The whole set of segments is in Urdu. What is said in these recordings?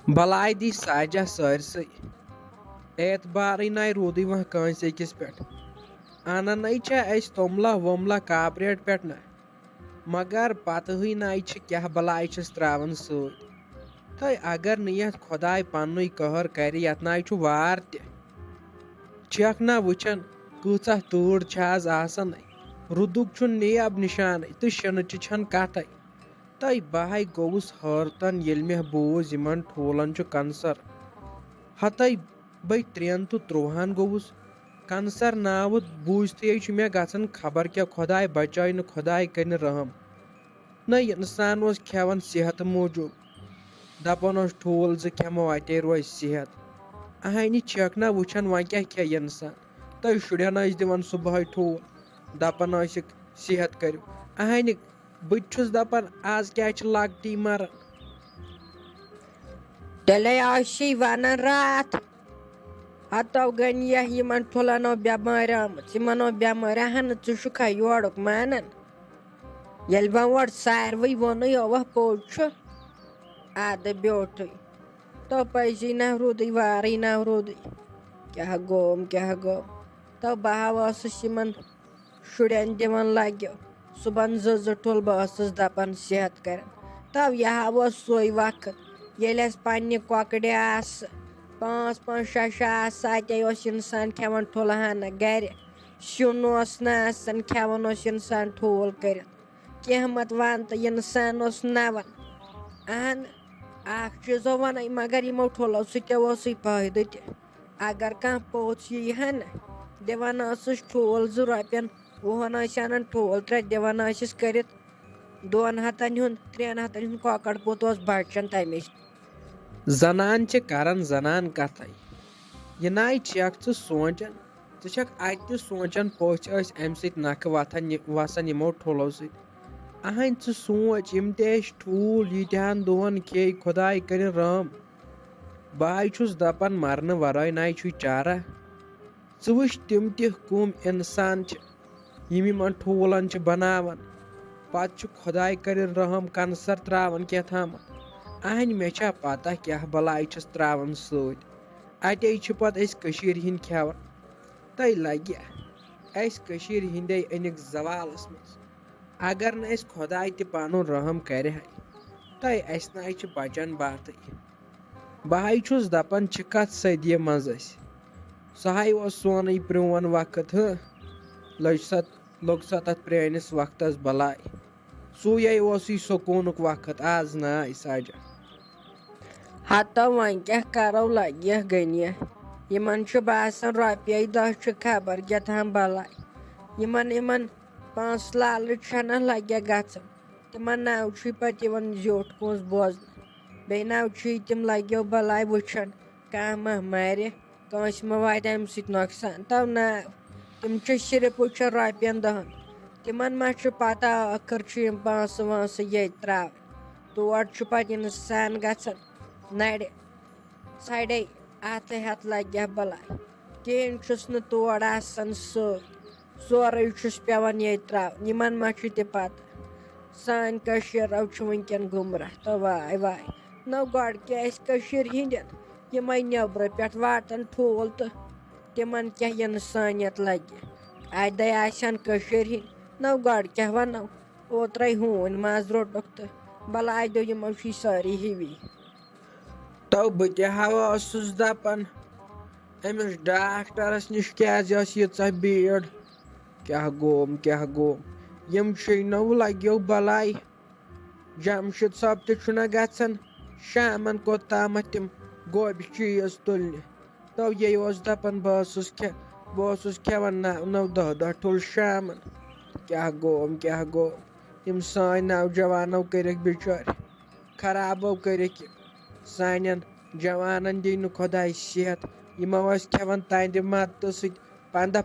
بلائی دی ساجا سارسے اعتبارے نائی رودی وہاں کانس أکِس پٮ۪ٹھ اننے چھا أسۍ توملا ووملا کاپریٹ پٮ۪ٹھ نہ مگر پتہٕے ناے چھِ کیٛاہ بلاے چھِس تراوان سۭتۍ تہٕ اگر نہٕ یتھ خۄداے پننُے قہر کرِ یتھ ناے چھُ وار تہِ چھکھ نہ وٕچھان کۭژاہ تۭر چھِ آز آسان رُدُک چھُ نیب نشانے تہٕ شِنٕچہِ چھنہٕ کتھے تہٕ بہے گوٚوُس حٲرتن ییٚلہِ مےٚ بوٗز یِمن ٹھوٗلن چھُ کنسر ہتے بے 3 تہٕ 13 گوٚوُس کنسر ناوٕ بوٗزتھٕے چھُ مےٚ گژھان خبر کیٛاہ خۄداے بچٲے نہٕ خۄداے کرِ رحم نہ انسان اوس کھٮ۪وان صحتہٕ موٗجوٗب دپان اوس ٹھوٗل 2 کھٮ۪مو اتے روزِ صحت اہنہِ چھکھ نہ وٕچھان وۄنۍ کیٛاہ کھیٚیہِ انسان تہٕ شُرٮ۪ن ٲسۍ دِوان صبحٲے ٹھوٗل دپان ٲسِکھ صحت کٔرِو اہنہِ بہٕ تہِ چھُس دپان آز کیٛازِ چھِ لۄکٹی مران تیٚلے آسی ونان راتھ ہتو گٔنۍ یِمن ٹھُلن او بٮ۪مٲرۍ آمٕژ یِمن او بٮ۪مٲرۍ اہنہٕ ژٕ چھُکھا یورُک مانان ییٚلہِ وۄنۍ اورٕ ساروٕے ووٚنُے اوا پوٚز چھُ ادٕ بیوٗٹھٕے تو پزی نہ روٗدٕے وارٕے نہ روٗدٕے کیٛاہ گوٚوُم کیٛاہ گوٚو تو بہٕ ہا ٲسٕس یِمن شُرٮ۪ن دِوان لگیو صبحن 2 ٹھوٗل بہٕ ٲسٕس دپان صحت کرن تو یہِ ہا اوس سُے وقت ییٚلہِ اسہِ پننہِ کۄکرِ آسہٕ 5 6 آسہٕ اتے اوس انسان کھٮ۪وان ٹھوٗلہٕ ہنا گرِ سیُن اوس نہٕ آسان کھٮ۪وان اوس انسان ٹھوٗل کٔرِتھ کینٛہہ مت ون تہٕ انسان اوس نوان اہن اکھ چیٖزو ونے مگر یِمو ٹھوٗلو سۭتۍ اوسُے فٲیدٕ تہِ اگر کانٛہہ پوٚژھ یی ہا نہ دِوان ٲسٕس ٹھوٗل 2 رۄپین 20 ٲسۍ انان ٹھوٗل 3 دِوان ٲسِس کٔرِتھ 2 ہتن ہُنٛد 3 ہتن ہُنٛد کۄکر پوٚت اوس بچان تمے زنان چھِ کران زنان کتھے یہِ ناے چھکھ ژٕ سونچان ژٕ چھکھ اتہِ تہِ سونچان پوٚژھۍ ٲسۍ امہِ سۭتۍ نکھٕ وسان یِمو ٹھوٗلو سۭتۍ اہنۍ ژٕ سونچ یِم تہِ ٲسۍ ٹھوٗل ییٖتہن دۄہن کھیٚیہِ خۄداے کٔرِن رحم بہٕ چھُس دپان مرنہٕ ورٲے ناے چھُے چارہ ژٕ وٕچھ تِم تہِ کٕم انسان چھِ یِم یِمن ٹھوٗلن چھِ بناوان پتہٕ چھُ خۄداے کٔرِن رحم کنسر تراوان کیٛاتھامتھ اہنۍ مےٚ چھا پتہ کیٛاہ بلاے چھِس تراوان سۭتۍ اتے چھِ پتہٕ أسۍ کٔشیٖرِ ہِنٛدۍ کھٮ۪وان تہٕ لگہِ اسہِ کٔشیٖرِ ہِنٛدے أنِکھ زوالس منٛز اگر نہٕ اسہِ خۄداے تہِ پنُن رحم کرِ ہا تہٕ اسہِ ناے چھِ بچان باتھٕے بہے چھُس دپان چھِ کتھ صدیہِ منٛز أسۍ سُہے اوس سونٕے پرٛون وقت لوٚگ سا تتھ پرٛٲنِس وقتس بلاے سُے اوسُے سکوٗنُک وقت آز ناے ساجا ہتو وۄنۍ کیٛاہ کرو لگہِ گٔنہِ یِمن چھُ باسان رۄپیے 10 چھِ خبر کیٛاتھام بلاے یِمن 5 لالہٕ چھنہ لگہِ گژھان تِمن ناو چھُے پتہٕ یِوان زیوٗٹھ کٲنٛسہِ بوزنہٕ بیٚیہِ ناو چھُے تِم لگیو بلاے وٕچھان کانٛہہ ما مرِ کٲنٛسہِ ما واتہِ امہِ سۭتۍ نۄقصان تو ناو تِم چھِ صرف وٕچھان رۄپین 10 تِمن ما چھُ پتہ ٲخٕر چھِ یِم پونٛسہٕ وٲنٛسہٕ ییٚتہِ تراوٕنۍ تور چھُ پتہٕ انسان گژھان نرِ سڑے اتھٕ ہٮ۪تھ لگہِ بلاے کِہیٖنۍ چھُس نہٕ تور آسان سۭتۍ سورُے چھُس پیٚوان ییٚتہِ تراوُن یِمن ما چھُ تہِ پتہ سٲنۍ کٔشیٖر چھُ وٕنکیٚن گُمراہ تہٕ واے واے نہ گۄڈٕ کیٛاہ أسۍ کٔشیٖرِ ہِنٛدٮ۪ن یِمے نیٚبرٕ پٮ۪ٹھ واتان ٹھوٗل تہٕ تِمن کیٛاہ انسٲنیت لگہِ اتے آسن کٔشیٖرِ ہِنٛدۍ نہ گۄڈٕ کیٛاہ ونو اوترے ہوٗنۍ ماز روٚٹُکھ تہٕ بلاے دوٚپ یِمو چھِ سٲری ہِوی تو بہٕ تہِ ہا اوسُس دپان أمِس ڈاکٹرس نِش کیٛازِ ٲس ییٖژاہ بھیٖڑ کیٛاہ گوٚوُم یِم شیٚنو لگیو بلاے جمشید صٲب تہِ چھُنہ گژھان شامن کوٚتامتھ تِم گوبہِ چیٖز تُلنہِ تو یے اوس دپان بہٕ اوسُس کھٮ۪وان 9 10 ٹھوٗل شامن کیٛاہ گوٚو یِم سٲنۍ نوجوانو کٔرِکھ بِچٲرۍ خرابو کٔرِکھ یِم سانٮ۪ن جوانن دی نہٕ خۄداے صحت یِمو ٲسۍ کھٮ۪وان تندِ مدتہٕ سۭتۍ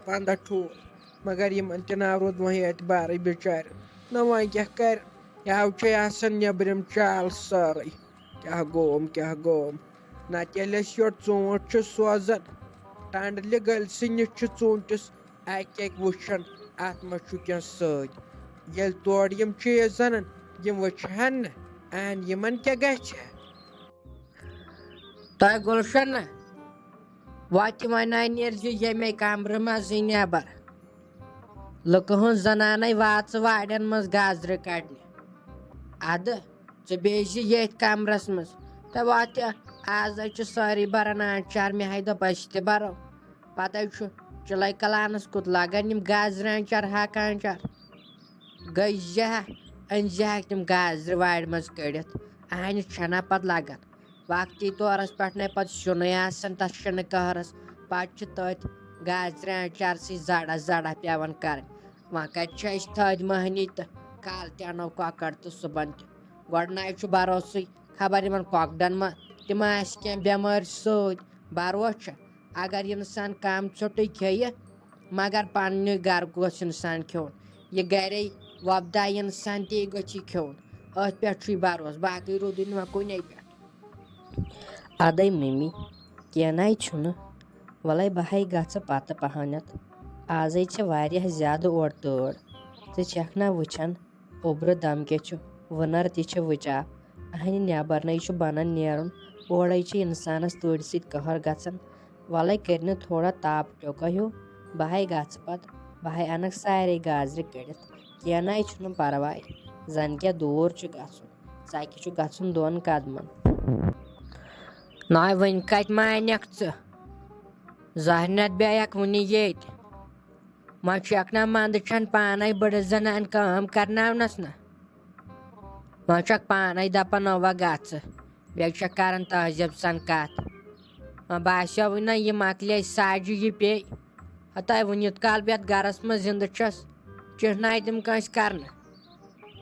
15 ٹھوٗل مگر یِمن تہِ ناو روٗد وۄنۍ اعتبارٕے بِچارٮ۪ن نہ وۄنۍ کیٛاہ کرِ یَوٕ چھے آسان نیٚبرِم چال سٲرٕے کیٛاہ گوٚوُم نتہٕ ییٚلہِ أسۍ یورٕ ژوٗنٛٹھ چھِ سوزان ٹنڈلہِ گٔلسہٕ نِش چھِ ژوٗنٛٹھِس اکہِ وٕچھان اتھ ما چھُ کینٛہہ سۭتۍ ییٚلہِ تورٕ یِم چیٖز انان یِم وٕچھہن نہ یِمن کیٛاہ گژھِ تۄہہِ گُلشن نہ وتہِ وَناے نیرزِ ییٚمے کمرٕ منٛزٕے نٮ۪بر لُکہٕ ہٕنٛز زنانے واژٕ وارٮ۪ن منٛز گازرِ کڑنہِ اَدٕ ژٕ بیٚہزِ ییٚتھۍ کمرس منٛز تہٕ وتہِ آز حظ چھِ سٲری بران آنچار مےٚ ہاے دوٚپ أسۍ تہِ برو پتہٕ حظ چھُ چِلے کلانس کوٚت لگان یِم گازرِ آنچار ہاکہٕ آنچار گٔے زِ أنزِہکھ تِم گازرِ وارِ منٛز کٔڑِتھ اہنہِ چھنا پتہٕ لگان وقتی طورس پٮ۪ٹھ نے پتہٕ سیُنٕے آسان تتھ شِنہٕ کہرس پتہٕ چھِ تٔتھۍ گازرِ آنچارسٕے زڑا زڑا پیٚوان کرٕنۍ وۄنۍ کتہِ چھِ أسۍ تھٔدۍ مٔہنی تہٕ کالہٕ تہِ انو کۄکر تہٕ صبحن تہِ گۄڈٕ نَے چھُ بروسٕے خبر یِمن کۄکرن ما تِم آسہِ کینٛہہ بٮ۪مٲرۍ سۭتۍ بروس چھا اگر انسان کم ژھوٚٹُے کھیٚیہِ مگر پننہِ گرٕ گوٚژھ انسان کھیوٚن یہِ گرے وۄپداے انسان تی گوٚژھ یہِ کھیوٚن أتھۍ پٮ۪ٹھ چھُے بروس باقٕے روٗدٕے نہٕ وۄنۍ کُنے پٮ۪ٹھ. اَدَے مٔمی کینٛہہ نَے چھُنہٕ وَلَے بہٕ ہَے گژھٕ پَتہٕ پَہانٮ۪تھ آزَے چھِ واریاہ زیادٕ اورٕ تٲر ژٕ چھَکھ نا وٕچھان اوٚبرٕ دم کیٛاہ چھُ وٕنَر تہِ چھِ وٕچاپ اَہنہِ نٮ۪بر نَے چھُ بَنان نیرُن اورَے چھِ اِنسانَس تۭرِ سۭتۍ قہر گژھان وَلَے کٔرِنہٕ تھوڑا تاپ ٹیوٚکا ہیوٗ بہٕ ہَے گژھٕ پَتہٕ بہٕ ہَے اَنَکھ سارے گازرِ کٔڑِتھ کینٛہہ نَے چھُنہٕ پَرواے زَن کیٛاہ دوٗر چھُ گژھُن ژَکہِ چھُ گژھُن 2 قدمن. ناے وۄنۍ کتہِ مانکھ ژٕ زہرنت بیٚیکھ وُنہِ ییٚتہِ وۄنۍ چھکھ نا منٛدٕ چھن پانے بٔڑٕ زنان کٲم کرناونس نہ وۄنۍ چھکھ پانے دپان اوا گژھٕ بیٚیہِ چھکھ کران تہذیٖب سان کتھ وۄنۍ باسیوٕے نہ یہِ مۄکلے ساجہِ یہِ پیٚیہِ ہتاے وُنہِ یوٗت کال بہٕ یتھ گرس منٛز زندٕ چھس چِٹھ ناے تِم کٲنٛسہِ کرنہٕ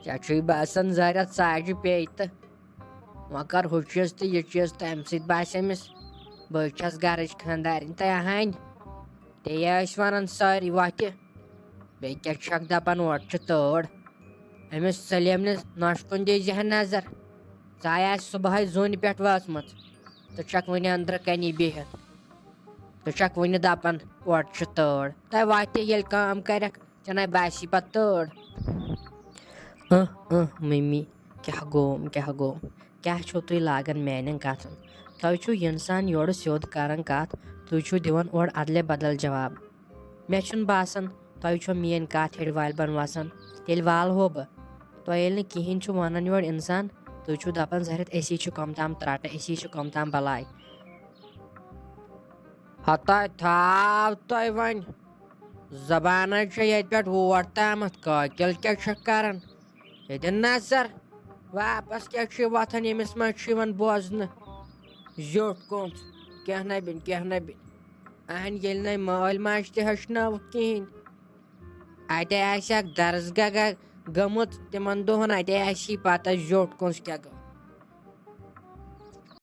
ژےٚ چھُے باسان زٲرٮ۪تھ ساجہِ پیٚیہِ تہٕ وۄنۍ کر ہُہ چیٖز تہٕ یہِ چیٖز تہٕ امہِ سۭتۍ باسہِ أمِس بہٕ چھس گرٕچ خانٛدارِنۍ تہٕ اہانۍ تے ٲسۍ ونان سٲری وتہِ بیٚیہِ کیٛاہ چھکھ دپان اورٕ چھِ تۭر أمِس سلیمنِس نۄش کُن دیٖزِ ہا نظر ژاے آسہِ صبحٲے زوٗنہِ پٮ۪ٹھ وٲژمٕژ ژٕ چھکھ وُنہِ أنٛدرٕ کَنی بِہِتھ ژٕ چھکھ وُنہِ دپان اورٕ چھِ تۭر تہٕ وتہِ ییٚلہِ کٲم کرکھ ژےٚ نَے باسی پتہٕ تۭر. مٔمی کیٛاہ گوٚوُم کیٛاہ چھُو تُہۍ لاگان میانٮ۪ن کتھن تُہۍ چھُو اِنسان یورٕ سیوٚد کران کتھ تُہۍ چھُو دِوان اورٕ ادلے بدل جواب مےٚ چھُنہٕ باسان تۄہہِ چھو میٲنۍ کتھ ہیٚرِ والبن وسان تیٚلہِ والہو بہٕ تۄہہِ ییٚلہِ نہٕ کِہینۍ چھُ ونان یورٕ انسان تُہۍ چھُو دپان زہرٮ۪تھ أسی چھِ کۄم تام ترٛٹہٕ أسی چھِ کۄم تام بلاے. ہتاے تھاو تۄہہِ وۄنۍ زبانٕے چھِ ییٚتہِ پٮ۪ٹھ اور تامتھ قٲکِل کیٛاہ چھکھ کران ییٚتہِ نظر واپس کیٛاہ چھُ وۄتھان ییٚمِس منٛز چھُ یِوان بوزنہٕ زیوٗٹھ کونٛژ کینٛہہ نَے بِنہِ اہنۍ ییٚلہِ نَے مٲلۍ ماجہِ تہِ ہیٚچھنٲوٕکھ کِہینۍ اتے آسہِ اکھ درسگاہ گٔمٕژ تِمن دۄہن اتے آسی پتہ زیوٗٹھ کونٛژ کیٛاہ گوٚو